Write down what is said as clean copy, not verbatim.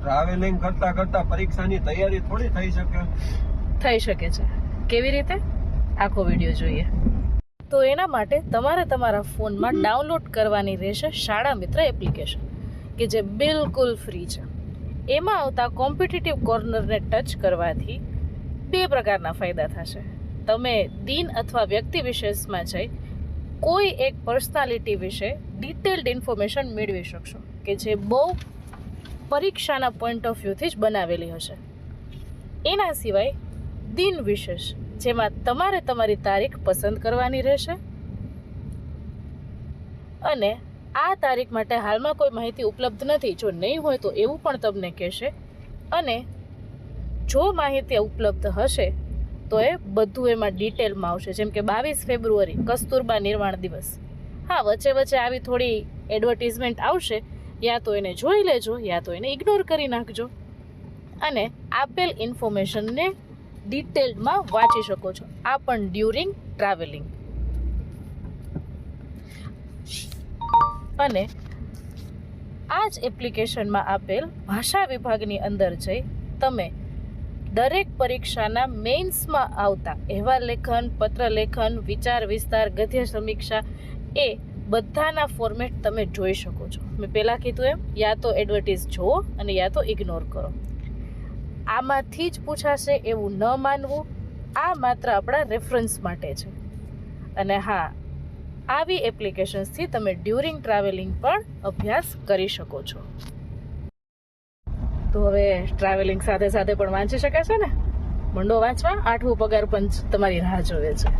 Travelling કરતા કરતા પરીક્ષાની તૈયારી થોડી થઈ શકે. થઈ શકે છે. કેવી રીતે? આખો વિડીયો જોઈએ. તો એના માટે તમારે તમારા ફોનમાં ડાઉનલોડ કરવાની રહેશે શાળા મિત્ર એપ્લિકેશન, કે જે બિલકુલ ફ્રી છે. એમાં આવતા કોમ્પિટિટિવ કોર્નરને ટચ કરવાથી બે પ્રકારના ફાયદા થશે. તમે દિન અથવા વ્યક્તિ વિશેષમાં જઈ કોઈ એક પર્સનાલિટી વિશે ડિટેલ્ડ ઇન્ફોર્મેશન મેળવી શકશો, કે જે બહુ પરીક્ષાના પોઈન્ટ ઓફ વ્યૂથી જ બનાવેલી હશે. એના સિવાય દિન વિશેષ, જેમાં તમારે તમારી તારીખ પસંદ કરવાની રહેશે અને આ તારીખ માટે હાલમાં કોઈ માહિતી ઉપલબ્ધ નથી, જો નહીં હોય તો એવું પણ તમને કહેશે. અને જો માહિતી ઉપલબ્ધ હશે તો એ બધું એમાં ડિટેલમાં આવશે. જેમ કે 22 ફેબ્રુઆરી કસ્તુરબા નિર્વાણ દિવસ. હા, વચ્ચે વચ્ચે આવી થોડી એડવર્ટિઝમેન્ટ આવશે, યા તો એને જોઈ લેજો યા તો એને ઇગ્નોર કરી નાખજો અને આપેલ ઇન્ફોર્મેશનને ડિટેલ્ડમાં વાંચી શકો છો. આ પણ ડ્યુરિંગ ટ્રાવેલિંગ. અને આ જ એપ્લિકેશનમાં આપેલ ભાષા વિભાગની અંદર જઈ તમે દરેક પરીક્ષાના મેઇન્સમાં આવતા અહેવાલ લેખન, પત્ર લેખન, વિચાર વિસ્તાર, ગદ્ય સમીક્ષા એ બધાના ફોર્મેટ તમે જોઈ શકો છો. મેં પહેલાં કીધું એમ, યા તો એડવર્ટાઇઝ જુઓ અને યા તો ઇગ્નોર કરો. આમાંથી જ પૂછાશે એવું ન માનવું. આ માત્ર આપણા રેફરન્સ માટે છે. અને હા, આવી એપ્લિકેશન્સથી તમે ડ્યુરિંગ ટ્રાવેલિંગ પણ અભ્યાસ કરી શકો છો. તો હવે ટ્રાવેલિંગ સાથે સાથે પણ વાંચી શકાશે ને? મંડો વાંચવા. 8મું પગાર પંચ તમારી રાહ જોવે છે.